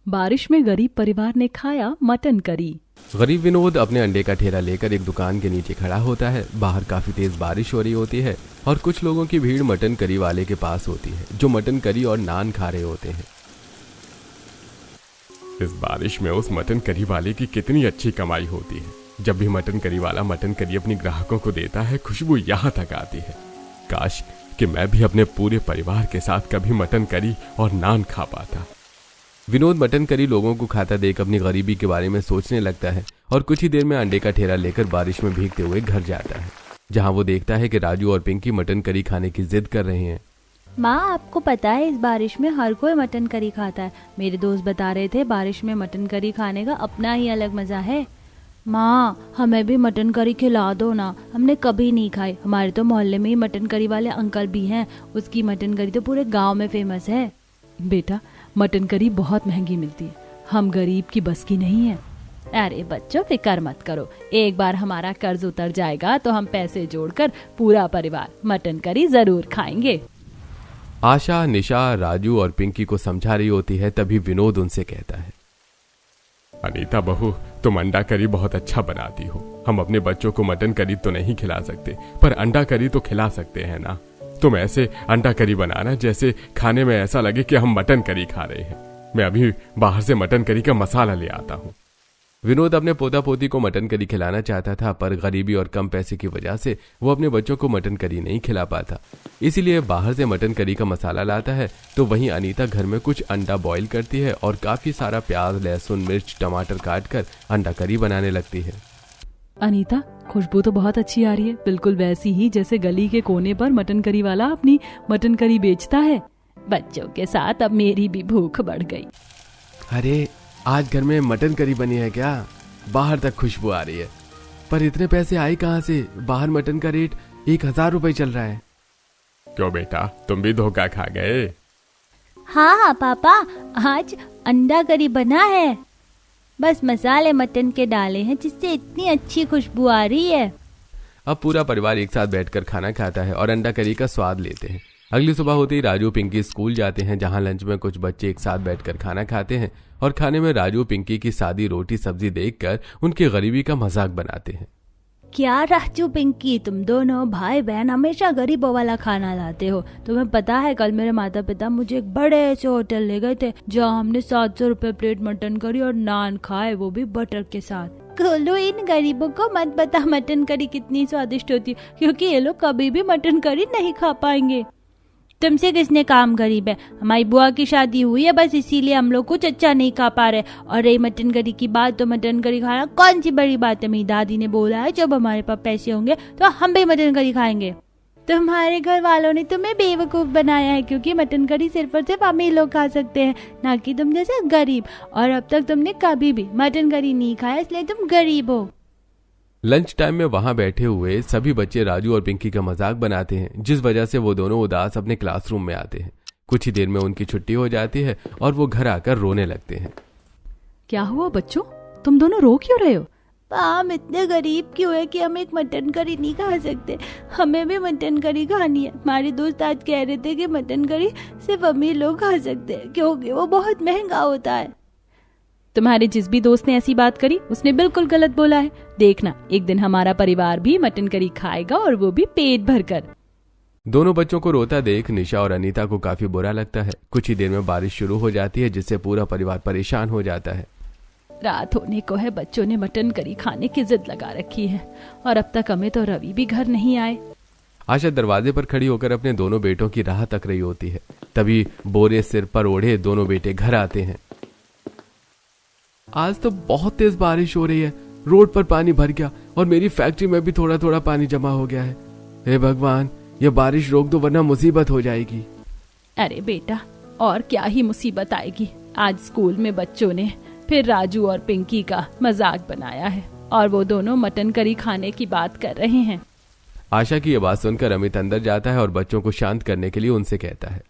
बारिश में गरीब परिवार ने खाया मटन करी। गरीब विनोद अपने अंडे का ठेला लेकर एक दुकान के नीचे खड़ा होता है। बाहर काफी तेज बारिश हो रही होती है और कुछ लोगों की भीड़ मटन करी वाले के पास होती है, जो मटन करी और नान खा रहे होते हैं। इस बारिश में उस मटन करी वाले की कितनी अच्छी कमाई होती है। जब भी मटन करी वाला मटन करी अपनी ग्राहकों को देता है, खुशबू यहाँ तक आती है। काश कि मैं भी अपने पूरे परिवार के साथ कभी मटन करी और नान खा पाता। विनोद मटन करी लोगों को खाता देख अपनी गरीबी के बारे में सोचने लगता है और कुछ ही देर में अंडे का ठेला लेकर बारिश में भीगते हुए घर जाता है, जहां वो देखता है कि राजू और पिंकी मटन करी खाने की जिद कर रहे हैं। माँ, आपको पता है इस बारिश में हर कोई मटन करी खाता है। मेरे दोस्त बता रहे थे बारिश में मटन करी खाने का अपना ही अलग मजा है। माँ, हमें भी मटन करी खिला दो ना, हमने कभी नहीं खाई। हमारे तो मोहल्ले में ही मटन करी वाले अंकल भी हैं, उसकी मटन करी तो पूरे गांव में फेमस है। बेटा, मटन करी बहुत महंगी मिलती है, हम गरीब की बस की नहीं है। अरे बच्चों, फिक्र मत करो, एक बार हमारा कर्ज उतर जाएगा तो हम पैसे जोड़कर पूरा परिवार मटन करी जरूर खाएंगे। आशा, निशा, राजू और पिंकी को समझा रही होती है, तभी विनोद उनसे कहता है, अनीता बहू, तुम अंडा करी बहुत अच्छा बनाती हो। हम अपने बच्चों को मटन करी तो नहीं खिला सकते, पर अंडा करी तो खिला सकते हैं ना। तुम ऐसे अंडा करी बनाना जैसे खाने में ऐसा लगे कि हम मटन करी खा रहे हैं। मैं अभी बाहर से मटन करी का मसाला ले आता हूँ। विनोद अपने पोता पोती को मटन करी खिलाना चाहता था, पर गरीबी और कम पैसे की वजह से वो अपने बच्चों को मटन करी नहीं खिला पाता। इसीलिए बाहर से मटन करी का मसाला लाता है, तो वहीं अनीता घर में कुछ अंडा बॉईल करती है और काफी सारा प्याज, लहसुन, मिर्च, टमाटर काट कर अंडा करी बनाने लगती है। अनीता, खुशबू तो बहुत अच्छी आ रही है, बिल्कुल वैसी ही जैसे गली के कोने पर मटन करी वाला अपनी मटन करी बेचता है। बच्चों के साथ अब मेरी भी भूख बढ़ गई। अरे, आज घर में मटन करी बनी है क्या? बाहर तक खुशबू आ रही है। पर इतने पैसे आए कहाँ से? बाहर मटन का रेट 1000 रुपए चल रहा है। क्यों बेटा, तुम भी धोखा खा गए? हाँ पापा, आज अंडा करी बना है, बस मसाले मटन के डाले हैं जिससे इतनी अच्छी खुशबू आ रही है। अब पूरा परिवार एक साथ बैठकर खाना खाता है और अंडा करी का स्वाद लेते हैं। अगली सुबह होते ही राजू पिंकी स्कूल जाते हैं, जहां लंच में कुछ बच्चे एक साथ बैठकर खाना खाते हैं और खाने में राजू पिंकी की सादी रोटी सब्जी देखकर उनकी गरीबी का मजाक बनाते हैं। क्या राजू पिंकी, तुम दोनों भाई बहन हमेशा गरीबों वाला खाना लाते हो। तुम्हें पता है कल मेरे माता पिता मुझे एक बड़े से होटल ले गए थे, जहाँ हमने 700 रुपए प्लेट मटन करी और नान खाए, वो भी बटर के साथ। खोलो, इन गरीबों को मत बता मटन करी कितनी स्वादिष्ट होती है, क्योंकि ये लोग कभी भी मटन करी नहीं खा पाएंगे। तुमसे किसने काम गरीब है? हमारी बुआ की शादी हुई है, बस इसीलिए हम लोग कुछ अच्छा नहीं खा पा रहे। और रही मटन करी की बात, तो मटन करी खाना कौन सी बड़ी बात है। मेरी दादी ने बोला है जब हमारे पास पैसे होंगे तो हम भी मटन करी खाएंगे। तुम्हारे घर वालों ने तुम्हें बेवकूफ बनाया है, क्योंकि मटन करी सिर्फ और सिर्फ अमीर लोग खा सकते हैं, ना कि तुम जैसे गरीब। और अब तक तुमने कभी भी मटन करी नहीं खाया, इसलिए तुम गरीब हो। लंच टाइम में वहां बैठे हुए सभी बच्चे राजू और पिंकी का मजाक बनाते हैं, जिस वजह से वो दोनों उदास अपने क्लासरूम में आते हैं। कुछ ही देर में उनकी छुट्टी हो जाती है और वो घर आकर रोने लगते हैं। क्या हुआ बच्चों, तुम दोनों रो क्यों रहे हो? हम इतने गरीब क्यों है कि हम एक मटन करी नहीं खा सकते। हमें भी मटन करी खानी है। हमारे दोस्त आज कह रहे थे कि मटन करी सिर्फ अमीर लोग खा सकते हैं, क्योंकि वो बहुत महंगा होता है। तुम्हारे जिस भी दोस्त ने ऐसी बात करी उसने बिल्कुल गलत बोला है। देखना, एक दिन हमारा परिवार भी मटन करी खाएगा, और वो भी पेट भरकर। दोनों बच्चों को रोता देख निशा और अनीता को काफी बुरा लगता है। कुछ ही देर में बारिश शुरू हो जाती है, जिससे पूरा परिवार परेशान हो जाता है। रात होने को है, बच्चों ने मटन करी खाने की जिद लगा रखी है, और अब तक अमित और रवि भी घर नहीं आए। आशा दरवाजे पर खड़ी होकर अपने दोनों बेटों की राह तक रही होती है। तभी बोरे सिर पर ओढ़े दोनों बेटे घर आते हैं। आज तो बहुत तेज बारिश हो रही है, रोड पर पानी भर गया और मेरी फैक्ट्री में भी थोड़ा थोड़ा पानी जमा हो गया है। हे भगवान, ये बारिश रोक दो वरना मुसीबत हो जाएगी। अरे बेटा, और क्या ही मुसीबत आएगी। आज स्कूल में बच्चों ने फिर राजू और पिंकी का मजाक बनाया है, और वो दोनों मटन करी खाने की बात कर रहे हैं। आशा की ये बात सुनकर अमित अंदर जाता है और बच्चों को शांत करने के लिए उनसे कहता है,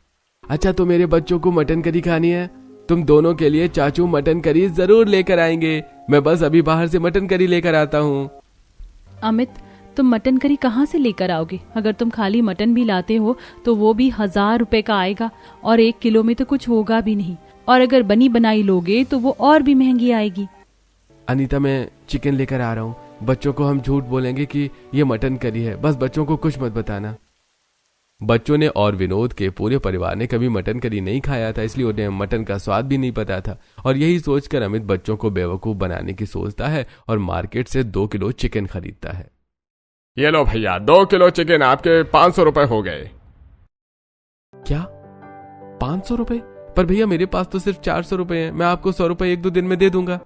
अच्छा तो मेरे बच्चों को मटन करी खानी है, तुम दोनों के लिए चाचू मटन करी जरूर लेकर आएंगे। मैं बस अभी बाहर से मटन करी लेकर आता हूँ। अमित, तुम मटन करी कहाँ से लेकर आओगे? अगर तुम खाली मटन भी लाते हो तो वो भी 1000 रुपए का आएगा, और 1 किलो में तो कुछ होगा भी नहीं। और अगर बनी बनाई लोगे तो वो और भी महंगी आएगी। अनीता, मैं चिकन लेकर आ रहा हूँ। बच्चों को हम झूठ बोलेंगे कि ये मटन करी है, बस बच्चों को कुछ मत बताना। बच्चों ने और विनोद के पूरे परिवार ने कभी मटन करी नहीं खाया था, इसलिए उन्हें मटन का स्वाद भी नहीं पता था। और यही सोचकर अमित बच्चों को बेवकूफ बनाने की सोचता है और मार्केट से 2 किलो चिकन खरीदता है। ये लो भैया, 2 किलो चिकन आपके 500 रुपए हो गए। क्या 500 रुपए? पर भैया मेरे पास तो सिर्फ 400 रुपए हैं, मैं आपको 100 रुपए 1-2 दिन में दे दूंगा।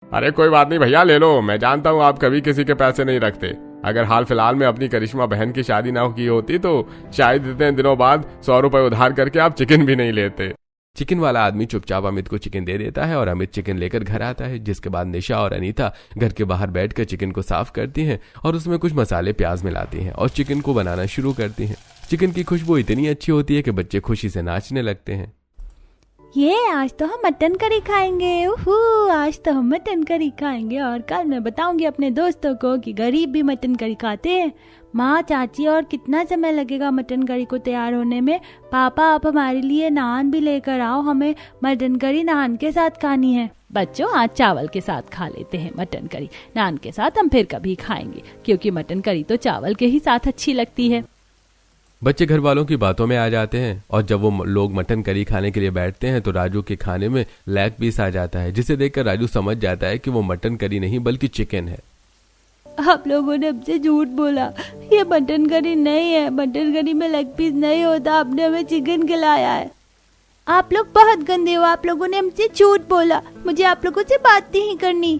अरे कोई बात नहीं भैया, ले लो। मैं जानता हूँ आप कभी किसी के पैसे नहीं रखते। अगर हाल फिलहाल में अपनी करिश्मा बहन की शादी ना की होती तो शायद इतने दिनों बाद 100 रुपए उधार करके आप चिकन भी नहीं लेते। चिकन वाला आदमी चुपचाप अमित को चिकन दे देता है और अमित चिकन लेकर घर आता है, जिसके बाद निशा और अनीता घर के बाहर बैठकर चिकन को साफ करती हैं और उसमें कुछ मसाले प्याज मिलाती हैं और चिकन को बनाना शुरू करती हैं। चिकन की खुशबू इतनी अच्छी होती है कि बच्चे खुशी से नाचने लगते हैं। ये आज तो हम मटन करी खाएंगे, आज तो हम मटन करी खाएंगे और कल मैं बताऊंगी अपने दोस्तों को कि गरीब भी मटन करी खाते हैं। माँ, चाची, और कितना समय लगेगा मटन करी को तैयार होने में? पापा, आप हमारे लिए नान भी लेकर आओ, हमें मटन करी नान के साथ खानी है। बच्चों, आज चावल के साथ खा लेते हैं मटन करी, नान के साथ हम फिर कभी खाएंगे, क्योंकि मटन करी तो चावल के ही साथ अच्छी लगती है। बच्चे घर वालों की बातों में आ जाते हैं और जब वो लोग मटन करी खाने के लिए बैठते हैं तो राजू के खाने में लेग पीस आ जाता है, जिसे देखकर राजू समझ जाता है कि वो मटन करी नहीं बल्कि चिकन है। आप लोगों ने हमसे झूठ बोला, ये मटन करी नहीं है, मटन करी में लेग पीस नहीं होता, आपने हमें चिकन खिलाया है। आप लोग बहुत गंदे हो, आप लोगों ने हमसे झूठ बोला, मुझे आप लोगों से बात नहीं करनी।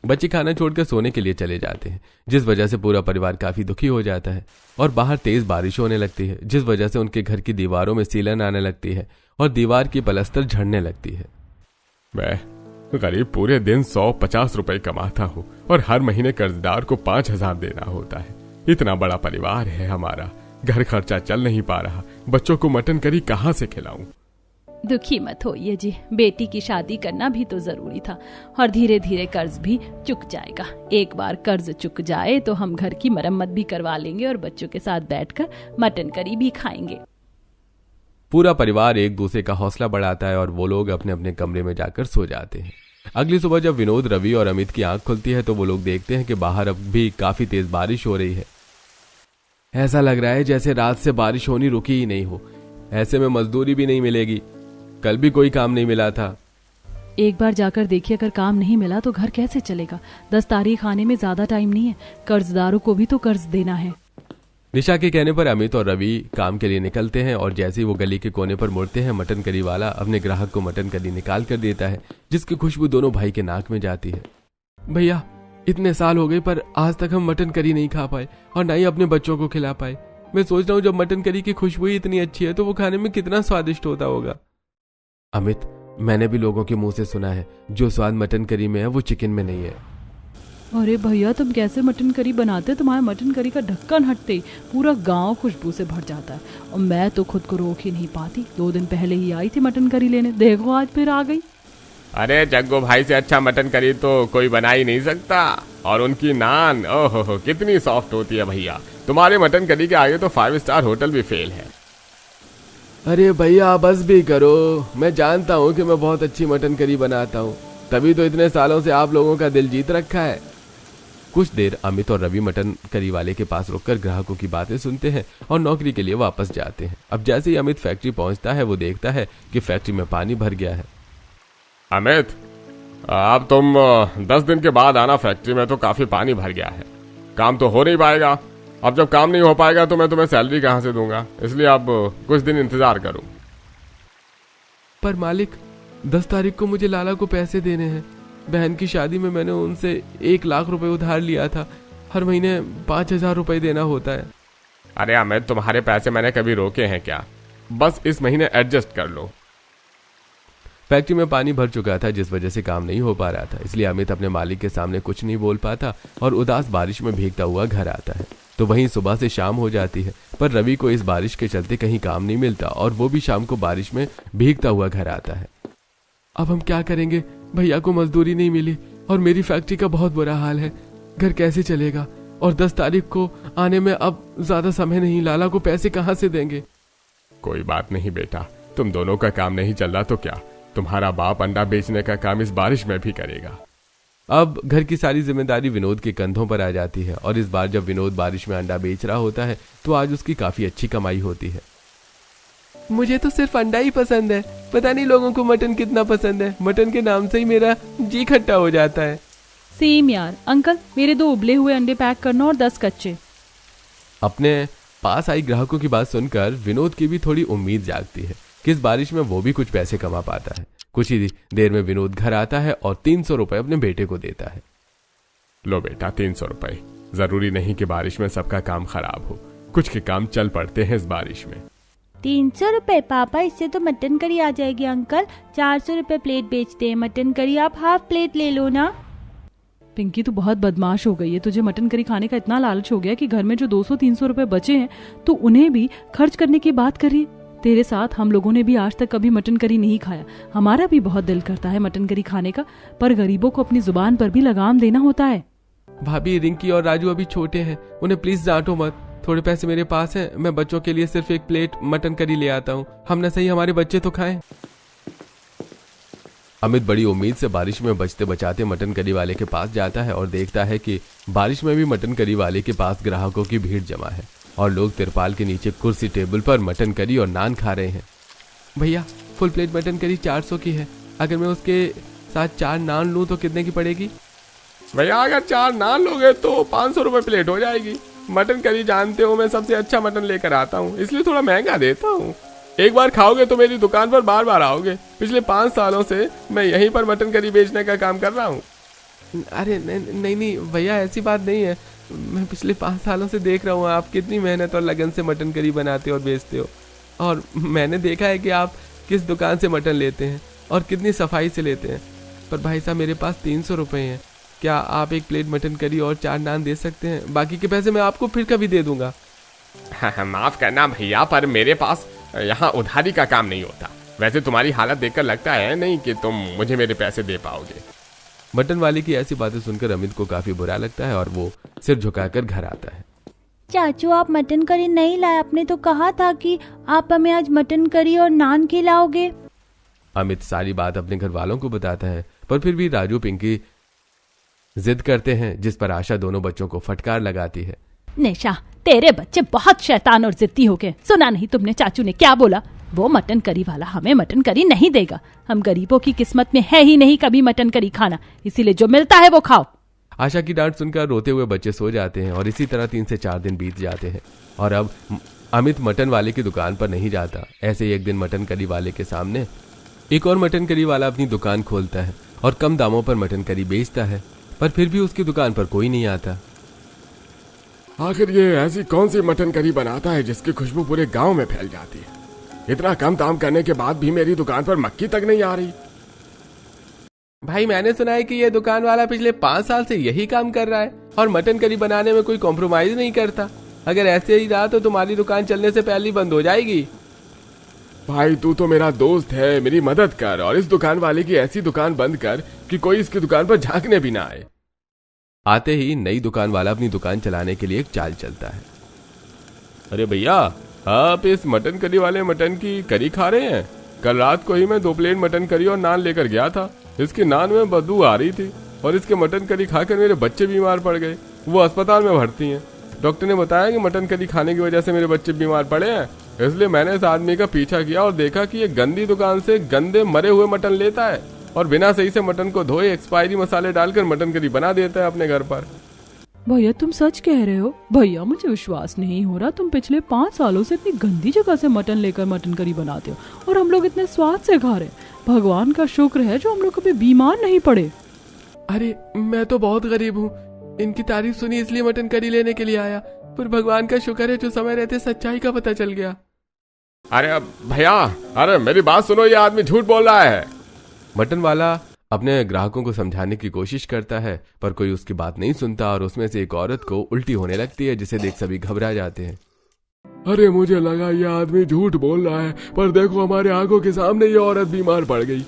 बच्चे खाना छोड़कर सोने के लिए चले जाते हैं, जिस वजह से पूरा परिवार काफी दुखी हो जाता है और बाहर तेज बारिश होने लगती है, जिस वजह से उनके घर की दीवारों में सीलन आने लगती है और दीवार की पलस्तर झड़ने लगती है। मैं गरीब पूरे दिन 150 रुपए कमाता हूँ और हर महीने कर्जदार को 5000 देना होता है। इतना बड़ा परिवार है हमारा, घर खर्चा चल नहीं पा रहा, बच्चों को मटन करी कहाँ से खिलाऊं? दुखी मत होइए जी, बेटी की शादी करना भी तो जरूरी था और धीरे धीरे कर्ज भी चुक जाएगा। एक बार कर्ज चुक जाए तो हम घर की मरम्मत भी करवा लेंगे और बच्चों के साथ बैठकर मटन करी भी खाएंगे। पूरा परिवार एक दूसरे का हौसला बढ़ाता है और वो लोग अपने अपने कमरे में जाकर सो जाते हैं। अगली सुबह जब विनोद, रवि और अमित की आंख खुलती है तो वो लोग देखते हैं कि बाहर अब भी काफी तेज बारिश हो रही है। ऐसा लग रहा है जैसे रात से बारिश होनी रुकी ही नहीं हो। ऐसे में मजदूरी भी नहीं मिलेगी, कल भी कोई काम नहीं मिला था। एक बार जाकर देखिए, अगर काम नहीं मिला तो घर कैसे चलेगा? 10 तारीख आने में ज्यादा टाइम नहीं है, कर्जदारों को भी तो कर्ज देना है। निशा के कहने पर अमित और रवि काम के लिए निकलते हैं और जैसे ही वो गली के कोने पर मुड़ते हैं, मटन करी वाला अपने ग्राहक को मटन करी निकाल कर देता है, जिसकी खुशबू दोनों भाई के नाक में जाती है। भैया, इतने साल हो गए पर आज तक हम मटन करी नहीं खा पाए और ना ही अपने बच्चों को खिला पाए। मैं सोच रहा हूँ जब मटन करी की खुशबू ही इतनी अच्छी है तो वो खाने में कितना स्वादिष्ट होता होगा। अमित, मैंने भी लोगों के मुंह से सुना है जो स्वाद मटन करी में है वो चिकन में नहीं है। अरे भैया, तुम कैसे मटन करी बनाते? तुम्हारे मटन करी का ढक्कन हटते ही पूरा गांव खुशबू से भर जाता है और मैं तो खुद को रोक ही नहीं पाती। 2 दिन पहले ही आई थी मटन करी लेने, देखो आज फिर आ गई। अरे जग्गू भाई से अच्छा मटन करी तो कोई बना ही नहीं सकता। और उनकी नान, ओहो कितनी सॉफ्ट होती है भैया। तुम्हारे मटन करी के आगे तो 5 स्टार होटल भी फेल है। अरे भैया बस भी करो, मैं जानता हूँ कि मैं बहुत अच्छी मटन करी बनाता हूँ, तभी तो इतने सालों से आप लोगों का दिल जीत रखा है। कुछ देर अमित और रवि मटन करी वाले के पास रुककर ग्राहकों की बातें सुनते हैं और नौकरी के लिए वापस जाते हैं। अब जैसे ही अमित फैक्ट्री पहुंचता है वो देखता है कि फैक्ट्री में पानी भर गया है। अमित, अब तुम 10 दिन के बाद आना फैक्ट्री में, तो काफी पानी भर गया है, काम तो हो नहीं पाएगा। अब जब काम नहीं हो पाएगा तो मैं तुम्हें सैलरी कहाँ से दूंगा, इसलिए अब कुछ दिन इंतजार करूं। पर मालिक, 10 तारीख को मुझे लाला को पैसे देने हैं। बहन की शादी में मैंने उनसे 1 लाख रुपए उधार लिया था, हर महीने 5000 रुपए देना होता है। अरे अमित, तुम्हारे पैसे मैंने कभी रोके हैं क्या? बस इस महीने एडजस्ट कर लो। फैक्ट्री में पानी भर चुका था, जिस वजह से काम नहीं हो पा रहा था, इसलिए अमित अपने मालिक के सामने कुछ नहीं बोल पाता और उदास बारिश में भीगता हुआ घर आता है। तो वहीं सुबह से शाम हो जाती है, पर रवि को इस बारिश के चलते कहीं काम नहीं मिलता और वो भी शाम को बारिश में भीगता हुआ घर आता है। अब हम क्या करेंगे? भैया को मजदूरी नहीं मिली और मेरी फैक्ट्री का बहुत बुरा हाल है, घर कैसे चलेगा? और 10 तारीख को आने में अब ज्यादा समय नहीं, लाला को पैसे कहाँ से देंगे? कोई बात नहीं बेटा, तुम दोनों का काम नहीं चल रहा तो क्या, तुम्हारा बाप अंडा बेचने का काम इस बारिश में भी करेगा। अब घर की सारी जिम्मेदारी विनोद के कंधों पर आ जाती है और इस बार जब विनोद बारिश में अंडा बेच रहा होता है तो आज उसकी काफी अच्छी कमाई होती है। मुझे तो सिर्फ अंडा ही पसंद है, पता नहीं लोगों को मटन कितना पसंद है। मटन के नाम से ही मेरा जी खट्टा हो जाता है। सेम यार। अंकल मेरे 2 उबले हुए अंडे पैक करना और 10 कच्चे। अपने पास आई ग्राहकों की बात सुनकर विनोद की भी थोड़ी उम्मीद जागती है कि इस बारिश में वो भी कुछ पैसे कमा पाता है। कुछ ही देर में विनोद घर आता है और 300 रुपए अपने बेटे को देता है। लो बेटा 300 रुपए। जरूरी नहीं कि बारिश में सबका काम खराब हो, कुछ के काम चल पड़ते हैं इस बारिश में। 300 रुपए पापा, इससे तो मटन करी आ जाएगी अंकल। 400 रुपए प्लेट बेचते हैं मटन करी, आप हाफ प्लेट ले लो ना। पिंकी तू बहुत बदमाश हो गई है। तुझे मटन करी खाने का इतना लालच हो गया कि घर में जो 200-300 रुपए बचे हैं तो उन्हें भी खर्च करने की बात कर रही है। तेरे साथ हम लोगों ने भी आज तक कभी मटन करी नहीं खाया। हमारा भी बहुत दिल करता है मटन करी खाने का, पर गरीबों को अपनी जुबान पर भी लगाम देना होता है। भाभी, रिंकी और राजू अभी छोटे हैं, उन्हें प्लीज डांटो मत। थोड़े पैसे मेरे पास हैं, मैं बच्चों के लिए सिर्फ 1 प्लेट मटन करी ले आता हूँ। हम न सही हमारे बच्चे तो खाएं। अमित बड़ी उम्मीद से बारिश में बचते बचाते मटन करी वाले के पास जाता है और देखता है कि बारिश में भी मटन करी वाले के पास ग्राहकों की भीड़ जमा है और लोग तिरपाल के नीचे कुर्सी टेबल पर मटन करी और नान खा रहे हैं। भैया, फुल प्लेट मटन करी 400 की है, अगर मैं उसके साथ 4 नान लूं तो कितने की पड़ेगी? भैया अगर 4 नान लोगे तो 500 रुपए प्लेट हो जाएगी। मटन करी जानते हो मैं सबसे अच्छा मटन लेकर आता हूँ, इसलिए थोड़ा महंगा देता हूँ। एक बार खाओगे तो मेरी दुकान पर बार बार आओगे। पिछले 5 सालों से मैं यहीं पर मटन करी बेचने का काम कर रहा हूँ। अरे नहीं भैया, ऐसी बात नहीं है। मैं पिछले 5 सालों से देख रहा हूँ आप कितनी मेहनत और लगन से मटन करी बनाते हो और बेचते हो, और मैंने देखा है कि आप किस दुकान से मटन लेते हैं और कितनी सफाई से लेते हैं। पर भाई साहब, मेरे पास 300 रुपए हैं, क्या आप 1 प्लेट मटन करी और 4 नान दे सकते हैं? बाकी के पैसे मैं आपको फिर कभी दे दूंगा। माफ करना भैया, पर मेरे पास यहाँ उधारी का काम नहीं होता। वैसे तुम्हारी हालत देखकर लगता है नहीं कि तुम मुझे मेरे पैसे दे पाओगे। मटन वाले की ऐसी बातें सुनकर अमित को काफी बुरा लगता है और वो सिर झुकाकर घर आता है। चाचू, आप मटन करी नहीं लाए, आपने तो कहा था कि आप हमें आज मटन करी और नान खिलाओगे। अमित सारी बात अपने घर वालों को बताता है, पर फिर भी राजू पिंकी जिद करते हैं, जिस पर आशा दोनों बच्चों को फटकार लगाती है। निशा, तेरे बच्चे बहुत शैतान और जिद्दी हो गए। सुना नहीं तुमने चाचू ने क्या बोला? वो मटन करी वाला हमें मटन करी नहीं देगा। हम गरीबों की किस्मत में है ही नहीं कभी मटन करी खाना, इसीलिए जो मिलता है वो खाओ। आशा की डांट सुनकर रोते हुए बच्चे सो जाते हैं और इसी तरह 3 से 4 दिन बीत जाते हैं और अब अमित मटन वाले की दुकान पर नहीं जाता। ऐसे ही एक दिन मटन करी वाले के सामने एक और मटन करी वाला अपनी दुकान खोलता है और कम दामों पर मटन करी बेचता है, पर फिर भी उसकी दुकान पर कोई नहीं आता। आखिर ये ऐसी कौन सी मटन करी बनाता है जिसकी खुशबू पूरे गांव में फैल जाती है? इतना कम दाम करने के बाद भी मेरी दुकान पर मक्खी तक नहीं आ रही। भाई, मैंने सुना है कि ये दुकान वाला पिछले 5 साल से यही काम कर रहा है और मटन करी बनाने में कोई कॉम्प्रोमाइज नहीं करता। अगर ऐसे ही रहा तो तुम्हारी दुकान चलने से पहले ही बंद हो जाएगी। भाई, तू तो मेरा दोस्त है, मेरी मदद कर और इस दुकान वाले की ऐसी दुकान बंद कर कि कोई इसकी दुकान पर झांकने भी ना आए। आते ही नई दुकान वाला अपनी दुकान चलाने के लिए एक चाल चलता है। अरे भैया, आप इस मटन करी वाले मटन की करी खा रहे हैं? कल रात को ही मैं 2 प्लेट मटन करी और नान लेकर गया था। इसके नान में बदबू आ रही थी और इसके मटन करी खाकर मेरे बच्चे बीमार पड़ गए। वो अस्पताल में भर्ती हैं। डॉक्टर ने बताया कि मटन करी खाने की वजह से मेरे बच्चे बीमार पड़े हैं। इसलिए मैंने इस आदमी का पीछा किया और देखा कि ये गंदी दुकान से गंदे मरे हुए मटन लेता है और बिना सही से मटन को धोए एक्सपायरी मसाले डालकर मटन करी बना देता है अपने घर पर। भैया, तुम सच कह रहे हो? भैया, मुझे विश्वास नहीं हो रहा। तुम पिछले 5 सालों से इतनी गंदी जगह से मटन लेकर मटन करी बनाते हो और हम लोग इतने स्वाद से खा रहे हैं। भगवान का शुक्र है जो हम लोग कभी बीमार नहीं पड़े। अरे, मैं तो बहुत गरीब हूँ, इनकी तारीफ सुनी इसलिए मटन करी लेने के लिए आया, पर भगवान का शुक्र है जो समय रहते सच्चाई का पता चल गया। अरे भैया, अरे मेरी बात सुनो, ये आदमी झूठ बोल रहा है। मटन वाला अपने ग्राहकों को समझाने की कोशिश करता है, पर कोई उसकी बात नहीं सुनता और उसमें से एक औरत को उल्टी होने लगती है, जिसे देख सभी घबरा जाते हैं। अरे मुझे लगा ये आदमी झूठ बोल रहा है, पर देखो हमारे आंखों के सामने ये औरत बीमार पड़ गई।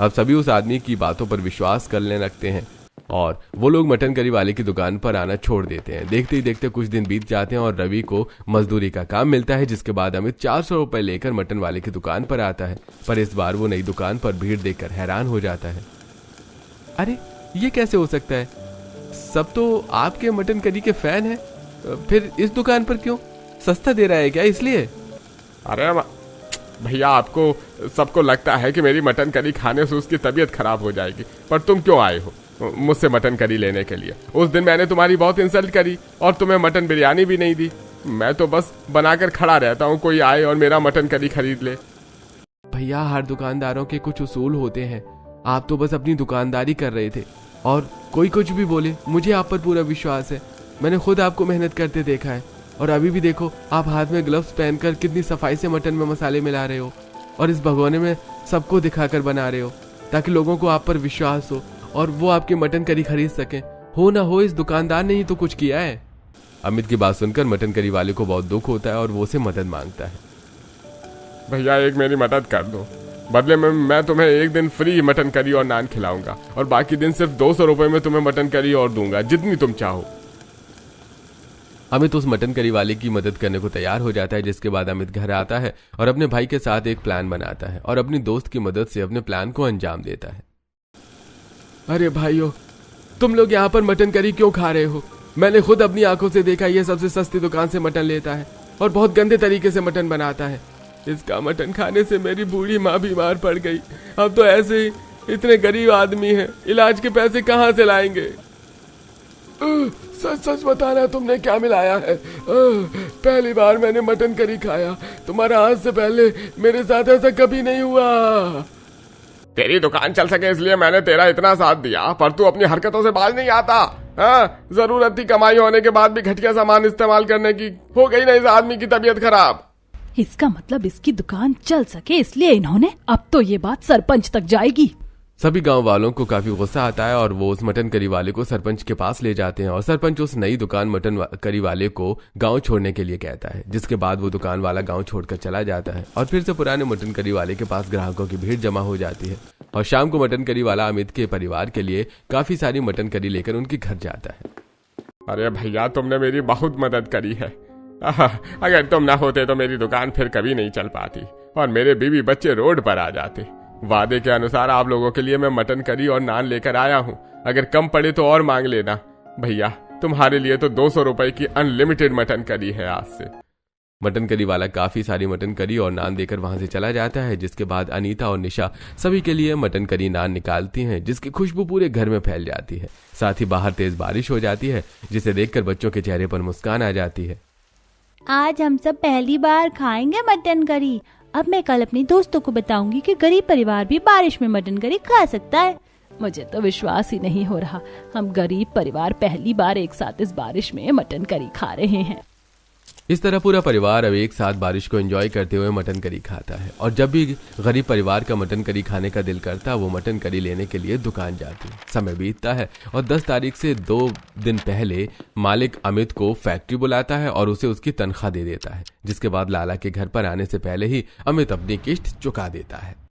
अब सभी उस आदमी की बातों पर विश्वास करने लगते हैं और वो लोग मटन करी वाले की दुकान पर आना छोड़ देते हैं। देखते ही देखते कुछ दिन बीत जाते हैं और रवि को मजदूरी का काम मिलता है, जिसके बाद अमित 400 रुपए लेकर मटन वाले की दुकान पर आता है। पर इस बार वो नई दुकान पर भीड़ देखकर हैरान हो जाता है। अरे ये कैसे हो सकता है, सब तो आपके मटन करी के फैन है, फिर इस दुकान पर क्यों? सस्ता दे रहा है क्या इसलिए? अरे भैया, आपको सबको लगता है कि मेरी मटन करी खाने से उसकी तबीयत खराब हो जाएगी, पर तुम क्यों आए हो मुझसे मटन करी लेने के लिए? उस दिन मैंने तुम्हारी बहुत इंसल्ट करी और तुम्हें मटन बिरयानी भी नहीं दी। मैं तो बस बनाकर खड़ा रहता हूँ, कोई आए और मेरा मटन करी खरीद ले। भैया, हर दुकानदारों के कुछ उसूल होते हैं, आप तो बस अपनी दुकानदारी कर रहे थे और कोई कुछ भी बोले, मुझे आप पर पूरा विश्वास है। मैंने खुद आपको मेहनत करते देखा है और अभी भी देखो, आप हाथ में ग्लव्स पहनकर कितनी सफाई से मटन में मसाले मिला रहे हो और इस भगोने में सबको दिखाकर बना रहे हो, ताकि लोगों को आप पर विश्वास हो और वो आपकी मटन करी खरीद सकें। हो ना हो, इस दुकानदार ने ही तो कुछ किया है। अमित की बात सुनकर मटन करी वाले को बहुत दुख होता है और वो उसे मदद मांगता है। भैया, एक मेरी मदद कर दो, बदले में मैं तुम्हें एक दिन फ्री मटन करी और नान खिलाऊंगा और बाकी दिन सिर्फ 200 रुपए में तुम्हें मटन करी और दूंगा, जितनी तुम चाहो। अमित उस मटन करी वाले की मदद करने को तैयार हो जाता है, जिसके बाद अमित घर आता है और अपने भाई के साथ एक प्लान बनाता है और अपनी दोस्त की मदद से अपने प्लान को अंजाम देता है। अरे भाइयों, तुम लोग यहाँ पर मटन करी क्यों खा रहे हो? मैंने खुद अपनी आंखों से देखा, ये सबसे सस्ती दुकान से मटन लेता है और बहुत गंदे तरीके से मटन बनाता है। इसका मटन खाने से मेरी बूढ़ी माँ बीमार पड़ गई। अब तो ऐसे ही इतने गरीब आदमी हैं, इलाज के पैसे कहाँ से लाएंगे? सच सच बताना, तुमने क्या मिलाया है? पहली बार मैंने मटन करी खाया, तुम्हारा आज से पहले मेरे साथ ऐसा कभी नहीं हुआ। तेरी दुकान चल सके इसलिए मैंने तेरा इतना साथ दिया, पर तू अपनी हरकतों से बाज नहीं आता। हाँ, जरूरत थी कमाई होने के बाद भी घटिया सामान इस्तेमाल करने की। हो गई ना इस आदमी की तबीयत खराब। इसका मतलब इसकी दुकान चल सके इसलिए इन्होंने, अब तो ये बात सरपंच तक जाएगी। सभी गांव वालों को काफी गुस्सा आता है और वो उस मटन करी वाले को सरपंच के पास ले जाते हैं और सरपंच उस नई दुकान मटन करी वाले को गांव छोड़ने के लिए कहता है, जिसके बाद वो दुकान वाला गांव छोड़कर चला जाता है और फिर से पुराने मटन करी वाले के पास ग्राहकों की भीड़ जमा हो जाती है और शाम को मटन करी वाला अमित के परिवार के लिए काफी सारी मटन करी लेकर उनके घर जाता है। अरे भैया, तुमने मेरी बहुत मदद करी है। अगर तुम ना होते तो मेरी दुकान फिर कभी नहीं चल पाती और मेरे बीवी बच्चे रोड पर आ जाते। वादे के अनुसार आप लोगों के लिए मैं मटन करी और नान लेकर आया हूँ, अगर कम पड़े तो और मांग लेना। भैया, तुम्हारे लिए तो 200 रुपए की अनलिमिटेड मटन करी है आज से। मटन करी वाला काफी सारी मटन करी और नान देकर वहां से चला जाता है, जिसके बाद अनीता और निशा सभी के लिए मटन करी नान निकालती हैं, जिसकी खुशबू पूरे घर में फैल जाती है। साथ ही बाहर तेज बारिश हो जाती है, जिसे देखकर बच्चों के चेहरे पर मुस्कान आ जाती है। आज हम सब पहली बार खाएंगे मटन करी। अब मैं कल अपनी दोस्तों को बताऊंगी कि गरीब परिवार भी बारिश में मटन करी खा सकता है। मुझे तो विश्वास ही नहीं हो रहा, हम गरीब परिवार पहली बार एक साथ इस बारिश में मटन करी खा रहे हैं। इस तरह पूरा परिवार अब एक साथ बारिश को एंजॉय करते हुए मटन करी खाता है और जब भी गरीब परिवार का मटन करी खाने का दिल करता है वो मटन करी लेने के लिए दुकान जाती है। समय बीतता है और 10 तारीख से 2 दिन पहले मालिक अमित को फैक्ट्री बुलाता है और उसे उसकी तनख्वाह दे देता है, जिसके बाद लाला के घर पर आने से पहले ही अमित अपनी किस्त चुका देता है।